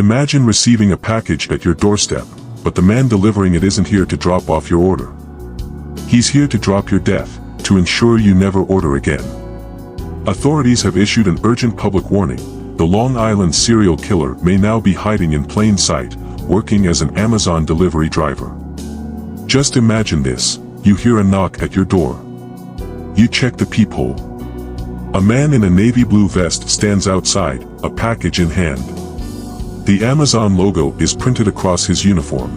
Imagine receiving a package at your doorstep, but the man delivering it isn't here to drop off your order. He's here to drop your death, to ensure you never order again. Authorities have issued an urgent public warning. The Long Island serial killer may now be hiding in plain sight, working as an Amazon delivery driver. Just imagine this: you hear a knock at your door. You check the peephole. A man in a navy blue vest stands outside, a package in hand. The Amazon logo is printed across his uniform.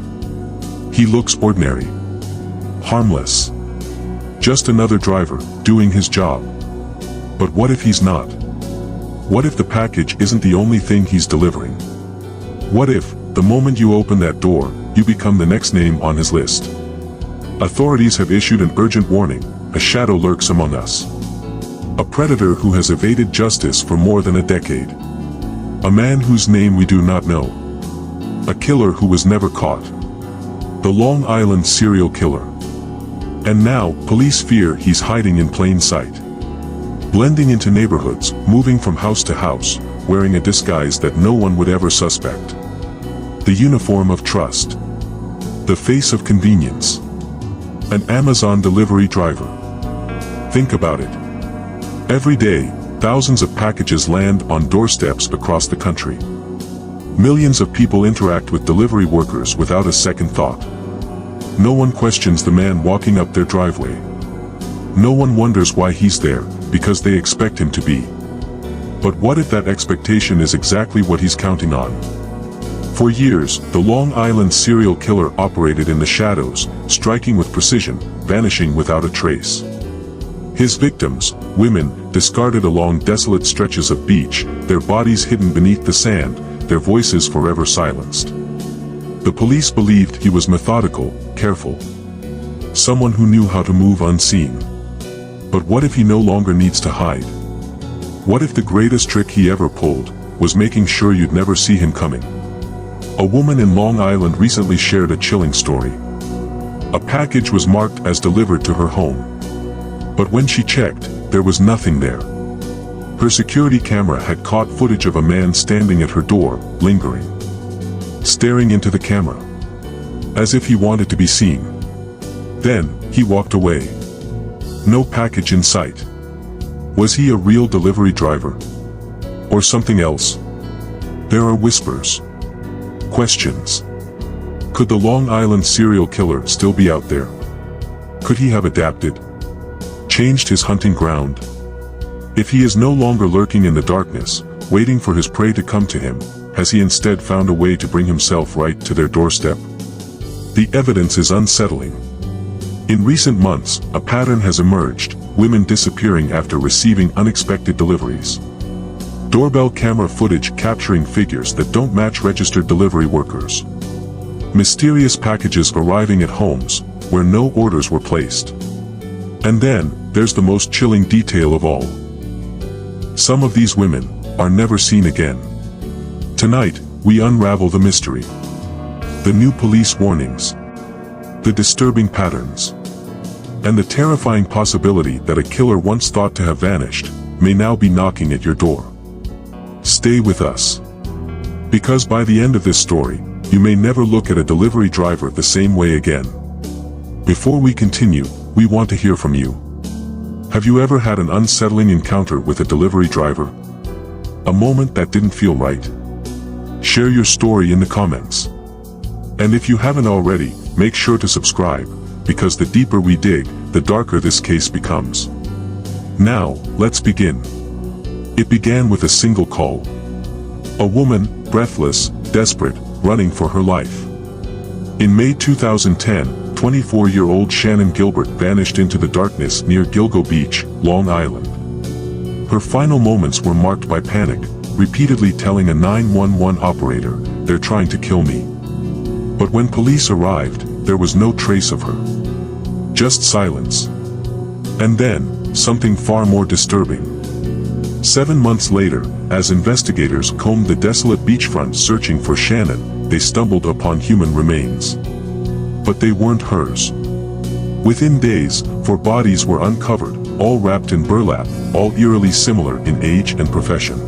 He looks ordinary. Harmless. Just another driver, doing his job. But what if he's not? What if the package isn't the only thing he's delivering? What if, the moment you open that door, you become the next name on his list? Authorities have issued an urgent warning: a shadow lurks among us. A predator who has evaded justice for more than a decade. A man whose name we do not know. A killer who was never caught. The Long Island serial killer. And now, police fear he's hiding in plain sight. Blending into neighborhoods, moving from house to house, wearing a disguise that no one would ever suspect. The uniform of trust. The face of convenience. An Amazon delivery driver. Think about it. Every day, thousands of packages land on doorsteps across the country. Millions of people interact with delivery workers without a second thought. No one questions the man walking up their driveway. No one wonders why he's there, because they expect him to be. But what if that expectation is exactly what he's counting on? For years, the Long Island serial killer operated in the shadows, striking with precision, vanishing without a trace. His victims, women, discarded along desolate stretches of beach, their bodies hidden beneath the sand, their voices forever silenced. The police believed he was methodical, careful. Someone who knew how to move unseen. But what if he no longer needs to hide? What if the greatest trick he ever pulled was making sure you'd never see him coming? A woman in Long Island recently shared a chilling story. A package was marked as delivered to her home. But when she checked, there was nothing there. Her security camera had caught footage of a man standing at her door, lingering. Staring into the camera. As if he wanted to be seen. Then, he walked away. No package in sight. Was he a real delivery driver? Or something else? There are whispers. Questions. Could the Long Island serial killer still be out there? Could he have adapted? Changed his hunting ground? If he is no longer lurking in the darkness, waiting for his prey to come to him, has he instead found a way to bring himself right to their doorstep? The evidence is unsettling. In recent months, a pattern has emerged: women disappearing after receiving unexpected deliveries. Doorbell camera footage capturing figures that don't match registered delivery workers. Mysterious packages arriving at homes where no orders were placed. And then, there's the most chilling detail of all. Some of these women are never seen again. Tonight, we unravel the mystery. The new police warnings. The disturbing patterns. And the terrifying possibility that a killer once thought to have vanished may now be knocking at your door. Stay with us. Because by the end of this story, you may never look at a delivery driver the same way again. Before we continue, we want to hear from you. Have you ever had an unsettling encounter with a delivery driver? A moment that didn't feel right? Share your story in the comments. And if you haven't already, make sure to subscribe, because the deeper we dig, the darker this case becomes. Now, let's begin. It began with a single call. A woman, breathless, desperate, running for her life. In May 2010, 24-year-old Shannon Gilbert vanished into the darkness near Gilgo Beach, Long Island. Her final moments were marked by panic, repeatedly telling a 911 operator, "They're trying to kill me." But when police arrived, there was no trace of her. Just silence. And then, something far more disturbing. 7 months later, as investigators combed the desolate beachfront searching for Shannon, they stumbled upon human remains. But they weren't hers. Within days, 4 bodies were uncovered, all wrapped in burlap, all eerily similar in age and profession.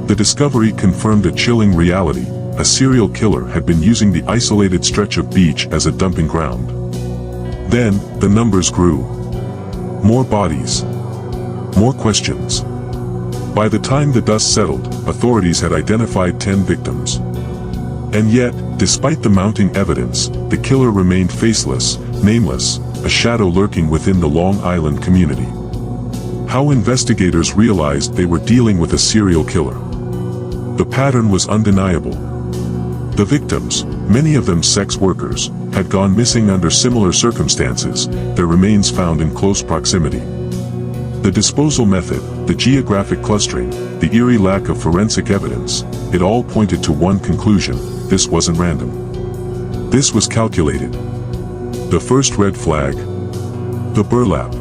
The discovery confirmed a chilling reality: a serial killer had been using the isolated stretch of beach as a dumping ground. Then, the numbers grew. More bodies. More questions. By the time the dust settled, authorities had identified 10 victims. And yet, despite the mounting evidence, the killer remained faceless, nameless, a shadow lurking within the Long Island community. How investigators realized they were dealing with a serial killer. The pattern was undeniable. The victims, many of them sex workers, had gone missing under similar circumstances, their remains found in close proximity. The disposal method, the geographic clustering, the eerie lack of forensic evidence, it all pointed to one conclusion: this wasn't random. This was calculated. The first red flag: the burlap.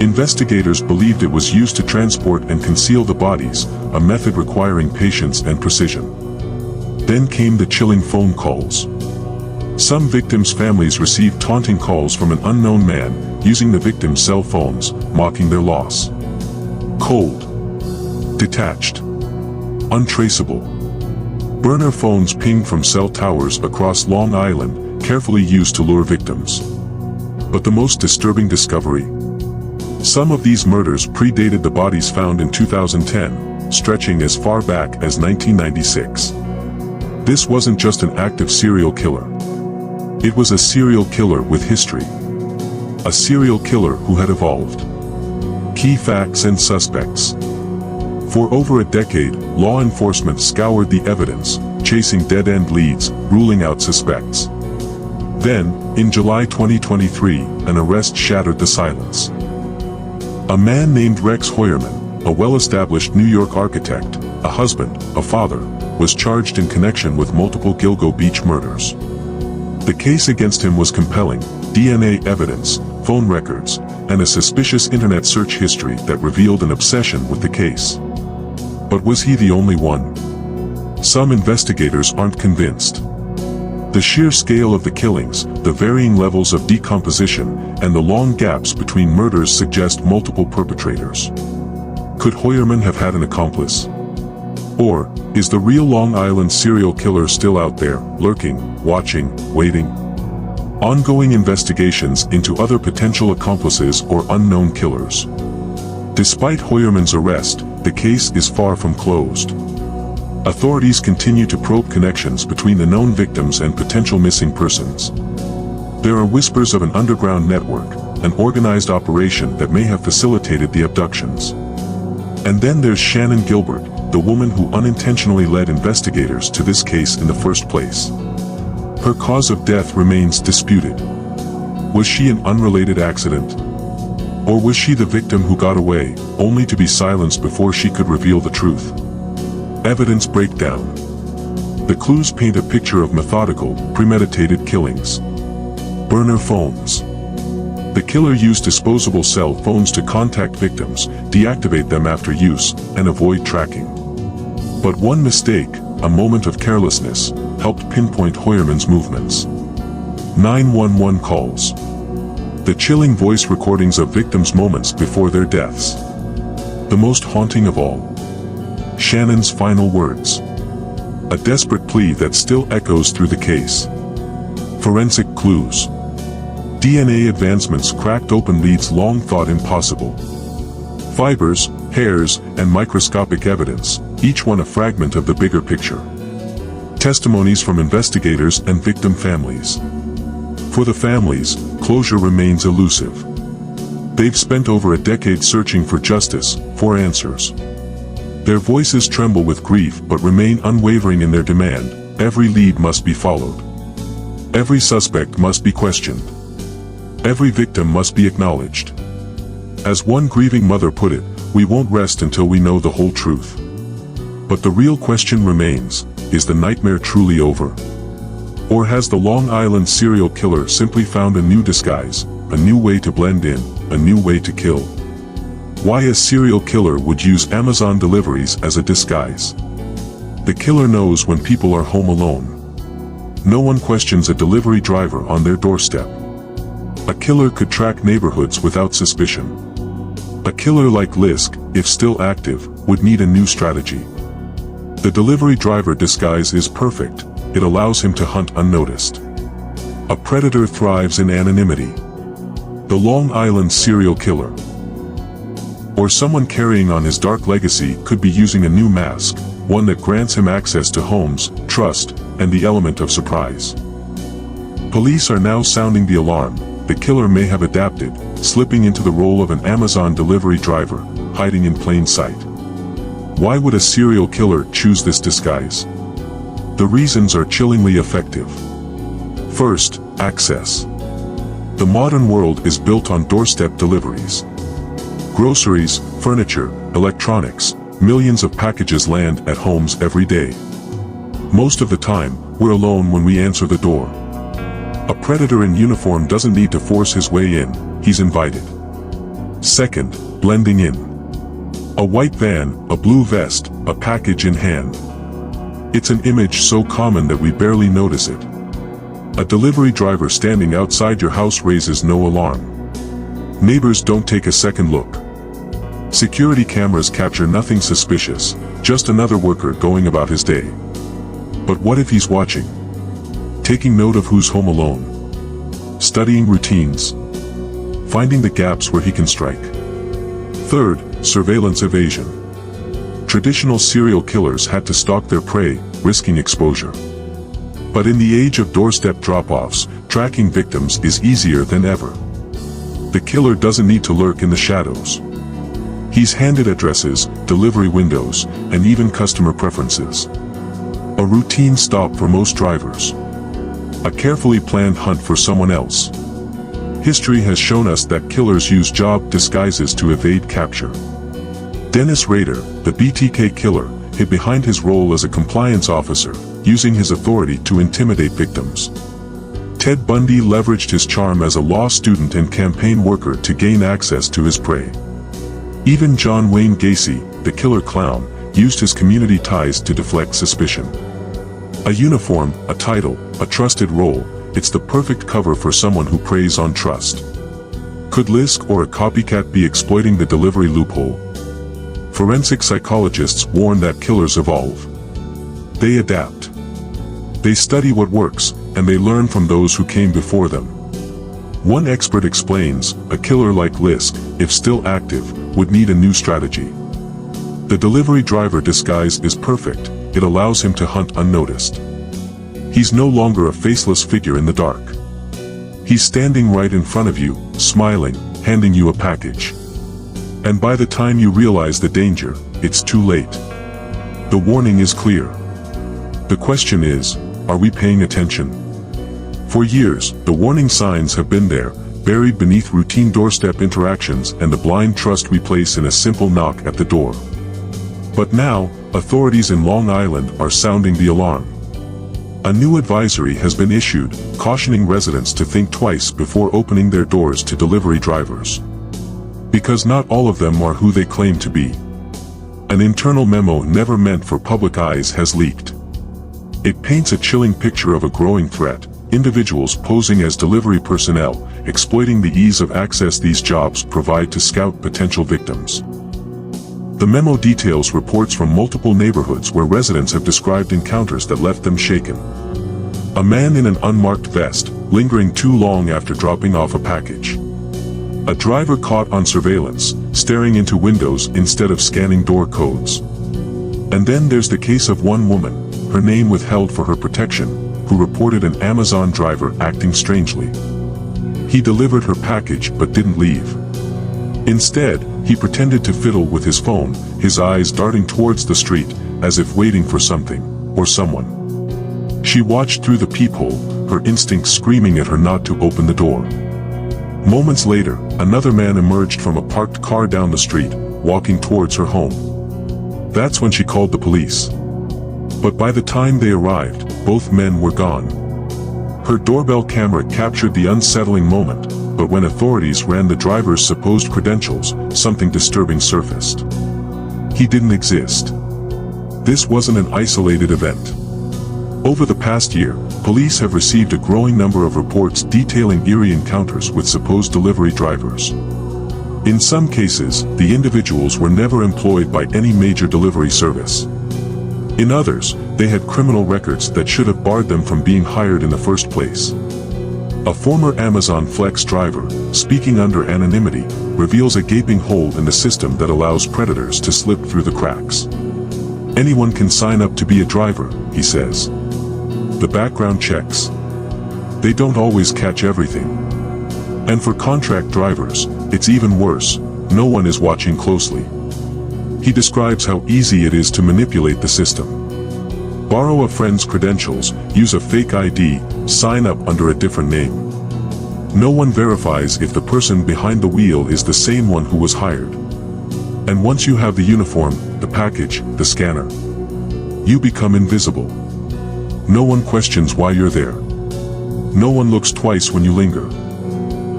Investigators believed it was used to transport and conceal the bodies, a method requiring patience and precision. Then came the chilling phone calls. Some victims' families received taunting calls from an unknown man, using the victims' cell phones, mocking their loss. Cold. Detached. Untraceable. Burner phones pinged from cell towers across Long Island, carefully used to lure victims. But the most disturbing discovery? Some of these murders predated the bodies found in 2010, stretching as far back as 1996. This wasn't just an active serial killer. It was a serial killer with history. A serial killer who had evolved. Key facts and suspects. For over a decade, law enforcement scoured the evidence, chasing dead-end leads, ruling out suspects. Then, in July 2023, an arrest shattered the silence. A man named Rex Heuermann, a well-established New York architect, a husband, a father, was charged in connection with multiple Gilgo Beach murders. The case against him was compelling: DNA evidence, phone records, and a suspicious internet search history that revealed an obsession with the case. But was he the only one? Some investigators aren't convinced. The sheer scale of the killings, the varying levels of decomposition, and the long gaps between murders suggest multiple perpetrators. Could Heuermann have had an accomplice? Or, is the real Long Island serial killer still out there, lurking, watching, waiting? Ongoing investigations into other potential accomplices or unknown killers. Despite Heuermann's arrest, the case is far from closed. Authorities continue to probe connections between the known victims and potential missing persons. There are whispers of an underground network, an organized operation that may have facilitated the abductions. And then there's Shannon Gilbert, the woman who unintentionally led investigators to this case in the first place. Her cause of death remains disputed. Was she an unrelated accident? Or was she the victim who got away, only to be silenced before she could reveal the truth? Evidence breakdown. The clues paint a picture of methodical, premeditated killings. Burner phones. The killer used disposable cell phones to contact victims, deactivate them after use, and avoid tracking. But one mistake, a moment of carelessness, helped pinpoint Heuermann's movements. 911 calls. The chilling voice recordings of victims' moments before their deaths. The most haunting of all. Shannon's final words. A desperate plea that still echoes through the case. Forensic clues. DNA advancements cracked open leads long thought impossible. Fibers, hairs, and microscopic evidence, each one a fragment of the bigger picture. Testimonies from investigators and victim families. For the families, closure remains elusive. They've spent over a decade searching for justice, for answers. Their voices tremble with grief but remain unwavering in their demand: every lead must be followed. Every suspect must be questioned. Every victim must be acknowledged. As one grieving mother put it, we won't rest until we know the whole truth. But the real question remains: is the nightmare truly over? Or has the Long Island serial killer simply found a new disguise, a new way to blend in, a new way to kill? Why a serial killer would use Amazon deliveries as a disguise? The killer knows when people are home alone. No one questions a delivery driver on their doorstep. A killer could track neighborhoods without suspicion. A killer like LISK, if still active, would need a new strategy. The delivery driver disguise is perfect. It allows him to hunt unnoticed. A predator thrives in anonymity. The Long Island serial killer, or someone carrying on his dark legacy, could be using a new mask, one that grants him access to homes, trust, and the element of surprise. Police are now sounding the alarm. The killer may have adapted, slipping into the role of an Amazon delivery driver, hiding in plain sight. Why would a serial killer choose this disguise? The reasons are chillingly effective. First, access. The modern world is built on doorstep deliveries. Groceries, furniture, electronics, millions of packages land at homes every day. Most of the time, we're alone when we answer the door. A predator in uniform doesn't need to force his way in, he's invited. Second, blending in. A white van, a blue vest, a package in hand. It's an image so common that we barely notice it. A delivery driver standing outside your house raises no alarm. Neighbors don't take a second look. Security cameras capture nothing suspicious, just another worker going about his day. But what if he's watching? Taking note of who's home alone. Studying routines. Finding the gaps where he can strike. Third, surveillance evasion. Traditional serial killers had to stalk their prey, risking exposure. But in the age of doorstep drop-offs, tracking victims is easier than ever. The killer doesn't need to lurk in the shadows. He's handed addresses, delivery windows, and even customer preferences. A routine stop for most drivers. A carefully planned hunt for someone else. History has shown us that killers use job disguises to evade capture. Dennis Rader, the BTK killer, hid behind his role as a compliance officer, using his authority to intimidate victims. Ted Bundy leveraged his charm as a law student and campaign worker to gain access to his prey. Even John Wayne Gacy, the killer clown, used his community ties to deflect suspicion. A uniform, a title, a trusted role, it's the perfect cover for someone who preys on trust. Could LISK or a copycat be exploiting the delivery loophole? Forensic psychologists warn that killers evolve. They adapt. They study what works, and they learn from those who came before them. One expert explains, a killer like LISK, if still active, would need a new strategy. The delivery driver disguise is perfect. It allows him to hunt unnoticed. He's no longer a faceless figure in the dark. He's standing right in front of you, smiling, handing you a package. And by the time you realize the danger, it's too late. The warning is clear. The question is, are we paying attention? For years, the warning signs have been there, buried beneath routine doorstep interactions and the blind trust we place in a simple knock at the door. But now, authorities in Long Island are sounding the alarm. A new advisory has been issued, cautioning residents to think twice before opening their doors to delivery drivers. Because not all of them are who they claim to be. An internal memo never meant for public eyes has leaked. It paints a chilling picture of a growing threat, individuals posing as delivery personnel, exploiting the ease of access these jobs provide to scout potential victims. The memo details reports from multiple neighborhoods where residents have described encounters that left them shaken. A man in an unmarked vest, lingering too long after dropping off a package. A driver caught on surveillance, staring into windows instead of scanning door codes. And then there's the case of one woman, her name withheld for her protection, who reported an Amazon driver acting strangely. He delivered her package but didn't leave. Instead, he pretended to fiddle with his phone, his eyes darting towards the street, as if waiting for something, or someone. She watched through the peephole, her instincts screaming at her not to open the door. Moments later, another man emerged from a parked car down the street, walking towards her home. That's when she called the police. But by the time they arrived, both men were gone. Her doorbell camera captured the unsettling moment, but when authorities ran the driver's supposed credentials, something disturbing surfaced. He didn't exist. This wasn't an isolated event. Over the past year, police have received a growing number of reports detailing eerie encounters with supposed delivery drivers. In some cases, the individuals were never employed by any major delivery service. In others, they had criminal records that should have barred them from being hired in the first place. A former Amazon Flex driver, speaking under anonymity, reveals a gaping hole in the system that allows predators to slip through the cracks. Anyone can sign up to be a driver, he says. The background checks. They don't always catch everything. And for contract drivers, it's even worse. No one is watching closely. He describes how easy it is to manipulate the system. Borrow a friend's credentials, use a fake ID, sign up under a different name. No one verifies if the person behind the wheel is the same one who was hired. And once you have the uniform, the package, the scanner, you become invisible. No one questions why you're there. No one looks twice when you linger.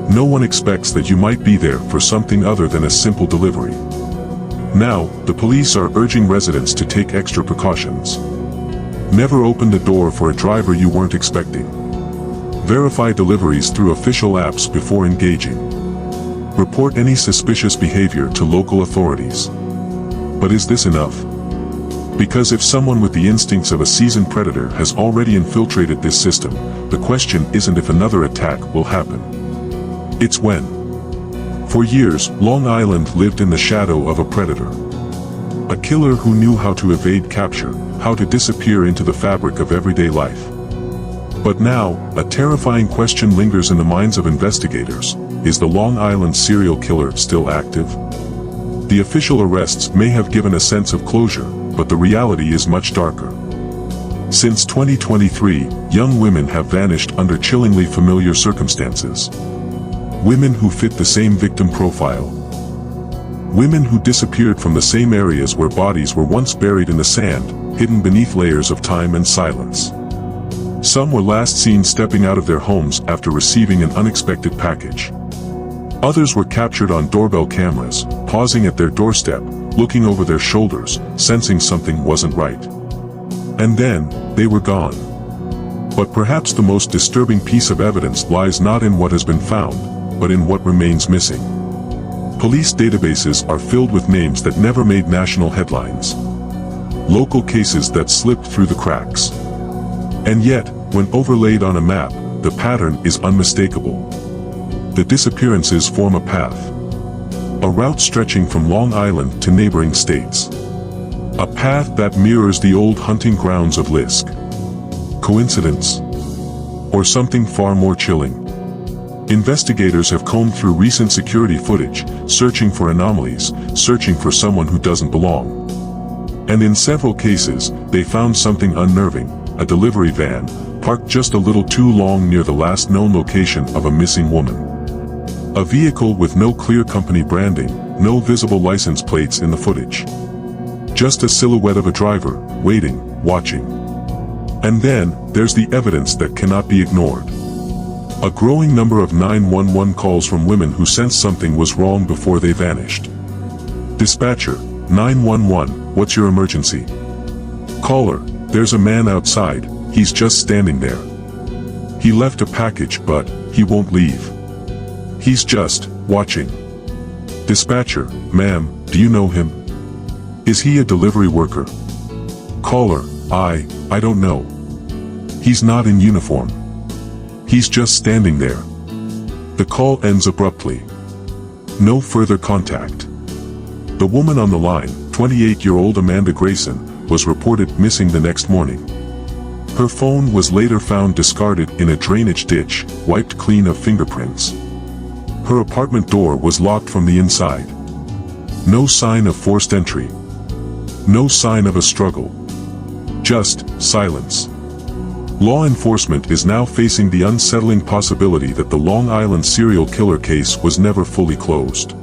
No one expects that you might be there for something other than a simple delivery. Now, the police are urging residents to take extra precautions. Never open the door for a driver you weren't expecting. Verify deliveries through official apps before engaging. Report any suspicious behavior to local authorities. But is this enough? Because if someone with the instincts of a seasoned predator has already infiltrated this system, the question isn't if another attack will happen. It's when. For years, Long Island lived in the shadow of a predator. A killer who knew how to evade capture, how to disappear into the fabric of everyday life. But now, a terrifying question lingers in the minds of investigators. Is the Long Island serial killer still active? The official arrests may have given a sense of closure, but the reality is much darker. Since 2023, young women have vanished under chillingly familiar circumstances. Women who fit the same victim profile. Women who disappeared from the same areas where bodies were once buried in the sand, hidden beneath layers of time and silence. Some were last seen stepping out of their homes after receiving an unexpected package. Others were captured on doorbell cameras, pausing at their doorstep, looking over their shoulders, sensing something wasn't right. And then, they were gone. But perhaps the most disturbing piece of evidence lies not in what has been found, but in what remains missing. Police databases are filled with names that never made national headlines. Local cases that slipped through the cracks. And yet, when overlaid on a map, the pattern is unmistakable. The disappearances form a path. A route stretching from Long Island to neighboring states. A path that mirrors the old hunting grounds of LISK. Coincidence? Or something far more chilling? Investigators have combed through recent security footage, searching for anomalies, searching for someone who doesn't belong. And in several cases, they found something unnerving, a delivery van, parked just a little too long near the last known location of a missing woman. A vehicle with no clear company branding, no visible license plates in the footage. Just a silhouette of a driver, waiting, watching. And then, there's the evidence that cannot be ignored. A growing number of 911 calls from women who sensed something was wrong before they vanished. Dispatcher, 911, what's your emergency? Caller, there's a man outside, he's just standing there. He left a package but, he won't leave. He's just, watching. Dispatcher, ma'am, do you know him? Is he a delivery worker? Caller, I don't know. He's not in uniform. He's just standing there. The call ends abruptly. No further contact. The woman on the line, 28-year-old Amanda Grayson, was reported missing the next morning. Her phone was later found discarded in a drainage ditch, wiped clean of fingerprints. Her apartment door was locked from the inside. No sign of forced entry. No sign of a struggle. Just silence. Law enforcement is now facing the unsettling possibility that the Long Island serial killer case was never fully closed.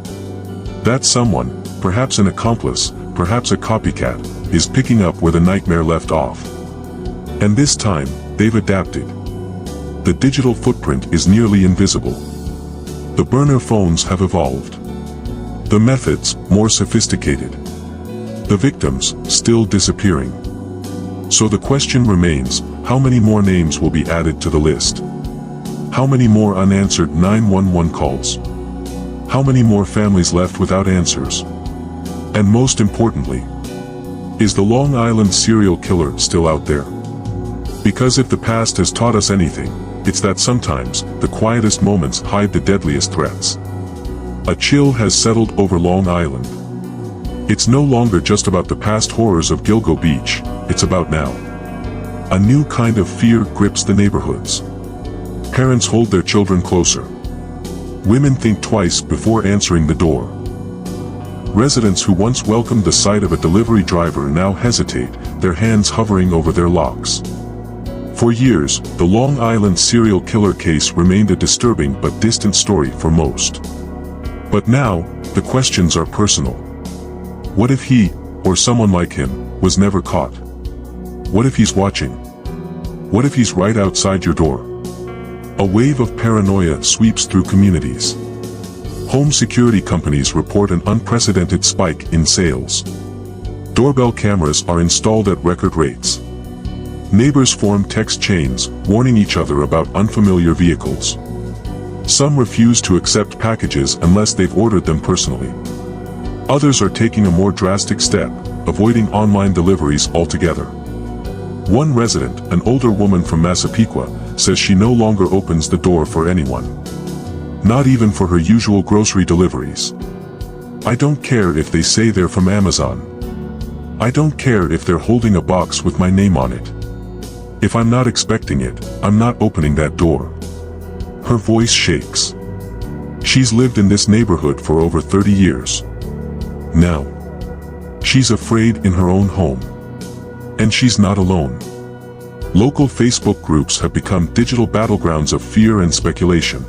That someone, perhaps an accomplice, perhaps a copycat, is picking up where the nightmare left off. And this time, they've adapted. The digital footprint is nearly invisible. The burner phones have evolved. The methods, more sophisticated. The victims, still disappearing. So the question remains, how many more names will be added to the list? How many more unanswered 911 calls? How many more families left without answers? And most importantly, Is the Long Island serial killer still out there? Because if the past has taught us anything, it's that sometimes the quietest moments hide the deadliest threats. A chill has settled over Long Island. It's no longer just about the past horrors of Gilgo Beach, it's about now. A new kind of fear grips the neighborhoods. Parents hold their children closer. Women think twice before answering the door. Residents who once welcomed the sight of a delivery driver now hesitate, their hands hovering over their locks. For years, the Long Island serial killer case remained a disturbing but distant story for most. But now, the questions are personal. What if he, or someone like him, was never caught? What if he's watching? What if he's right outside your door? A wave of paranoia sweeps through communities. Home security companies report an unprecedented spike in sales. Doorbell cameras are installed at record rates. Neighbors form text chains, warning each other about unfamiliar vehicles. Some refuse to accept packages unless they've ordered them personally. Others are taking a more drastic step, avoiding online deliveries altogether. One resident, an older woman from Massapequa, says she no longer opens the door for anyone. Not even for her usual grocery deliveries. I don't care if they say they're from Amazon. I don't care if they're holding a box with my name on it. If I'm not expecting it, I'm not opening that door. Her voice shakes. She's lived in this neighborhood for over 30 years. Now, she's afraid in her own home. And she's not alone. Local Facebook groups have become digital battlegrounds of fear and speculation.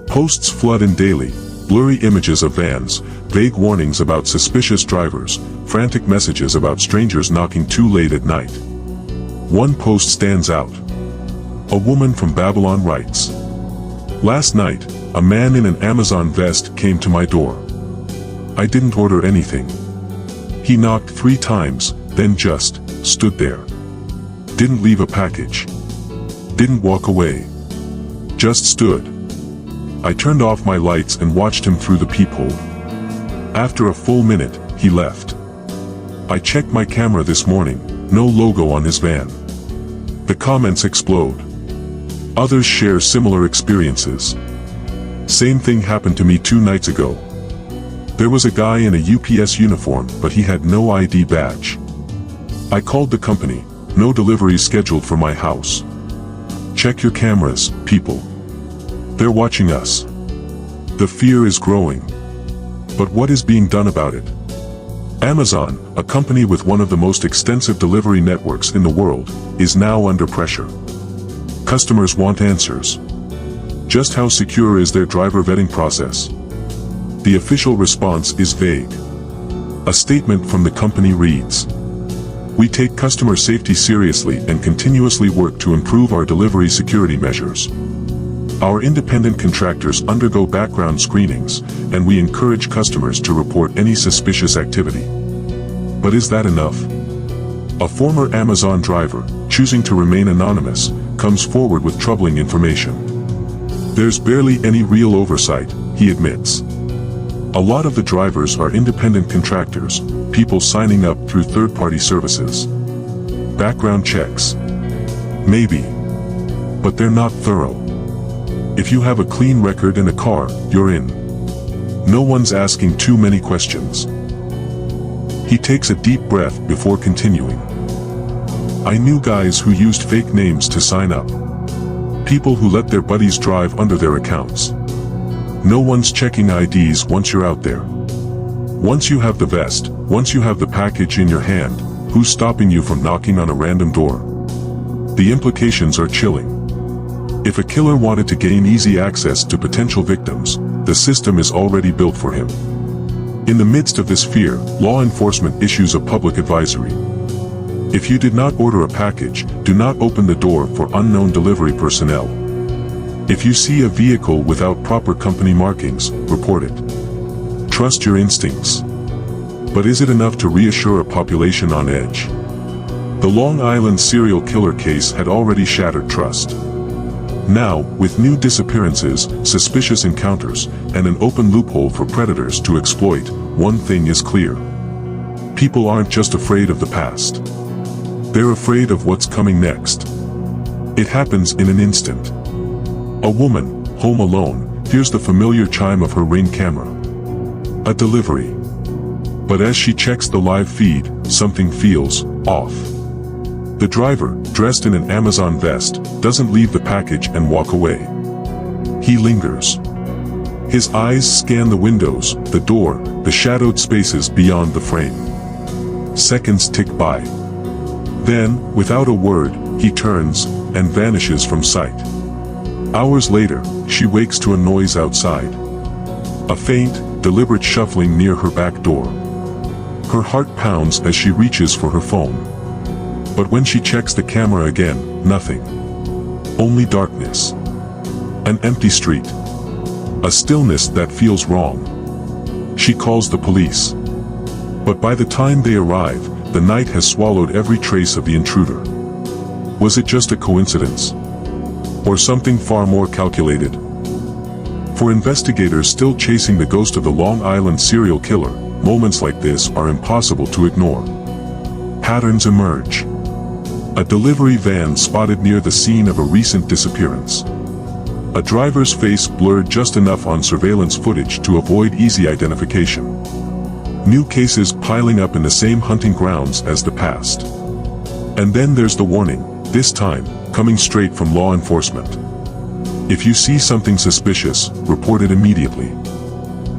Posts flood in daily, blurry images of vans, vague warnings about suspicious drivers, frantic messages about strangers knocking too late at night. One post stands out. A woman from Babylon writes, "Last night, a man in an Amazon vest came to my door. I didn't order anything. He knocked 3 times, then just stood there. Didn't leave a package. Didn't walk away. Just stood. I turned off my lights and watched him through the peephole. After a full minute, he left. I checked my camera this morning, no logo on his van." The comments explode. Others share similar experiences. "Same thing happened to me 2 nights ago. There was a guy in a UPS uniform, but he had no ID badge. I called the company, no delivery scheduled for my house. Check your cameras, people. They're watching us." The fear is growing. But what is being done about it? Amazon, a company with one of the most extensive delivery networks in the world, is now under pressure. Customers want answers. Just how secure is their driver vetting process? The official response is vague. A statement from the company reads, "We take customer safety seriously and continuously work to improve our delivery security measures. Our independent contractors undergo background screenings, and we encourage customers to report any suspicious activity." But is that enough? A former Amazon driver, choosing to remain anonymous, comes forward with troubling information. "There's barely any real oversight," he admits. "A lot of the drivers are independent contractors, people signing up through third-party services. Background checks. Maybe. But they're not thorough. If you have a clean record and a car, you're in. No one's asking too many questions." He takes a deep breath before continuing. "I knew guys who used fake names to sign up. People who let their buddies drive under their accounts. No one's checking IDs once you're out there. Once you have the vest, once you have the package in your hand, who's stopping you from knocking on a random door?" The implications are chilling. If a killer wanted to gain easy access to potential victims, the system is already built for him. In the midst of this fear, law enforcement issues a public advisory. If you did not order a package, do not open the door for unknown delivery personnel. If you see a vehicle without proper company markings, report it. Trust your instincts. But is it enough to reassure a population on edge? The Long Island serial killer case had already shattered trust. Now, with new disappearances, suspicious encounters, and an open loophole for predators to exploit, one thing is clear. People aren't just afraid of the past. They're afraid of what's coming next. It happens in an instant. A woman, home alone, hears the familiar chime of her Ring camera. A delivery. But as she checks the live feed, something feels off. The driver, dressed in an Amazon vest, doesn't leave the package and walk away. He lingers. His eyes scan the windows, the door, the shadowed spaces beyond the frame. Seconds tick by. Then, without a word, he turns and vanishes from sight. Hours later, she wakes to a noise outside. A faint, deliberate shuffling near her back door. Her heart pounds as she reaches for her phone. But when she checks the camera again, nothing. Only darkness. An empty street. A stillness that feels wrong. She calls the police. But by the time they arrive, the night has swallowed every trace of the intruder. Was it just a coincidence? Or something far more calculated? For investigators still chasing the ghost of the Long Island serial killer, moments like this are impossible to ignore. Patterns emerge. A delivery van spotted near the scene of a recent disappearance. A driver's face blurred just enough on surveillance footage to avoid easy identification. New cases piling up in the same hunting grounds as the past. And then there's the warning, this time, coming straight from law enforcement. If you see something suspicious, report it immediately.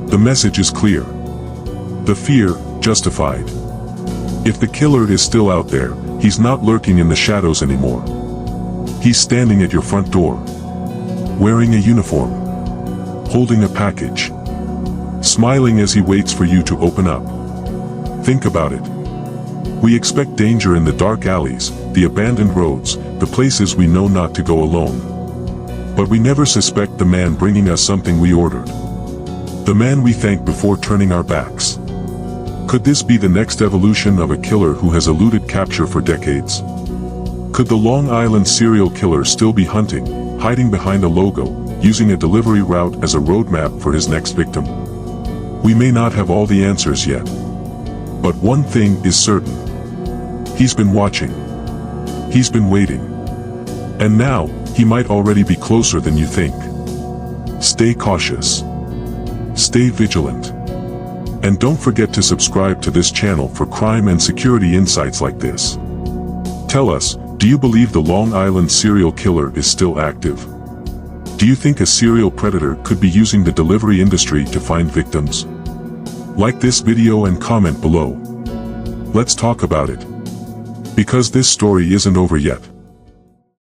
The message is clear. The fear, justified. If the killer is still out there, he's not lurking in the shadows anymore. He's standing at your front door. Wearing a uniform. Holding a package. Smiling as he waits for you to open up. Think about it. We expect danger in the dark alleys, the abandoned roads, the places we know not to go alone. But we never suspect the man bringing us something we ordered. The man we thank before turning our backs. Could this be the next evolution of a killer who has eluded capture for decades? Could the Long Island serial killer still be hunting, hiding behind a logo, using a delivery route as a roadmap for his next victim? We may not have all the answers yet. But one thing is certain. He's been watching. He's been waiting. And now, he might already be closer than you think. Stay cautious. Stay vigilant. And don't forget to subscribe to this channel for crime and security insights like this. Tell us, do you believe the Long Island serial killer is still active? Do you think a serial predator could be using the delivery industry to find victims? Like this video and comment below. Let's talk about it. Because this story isn't over yet.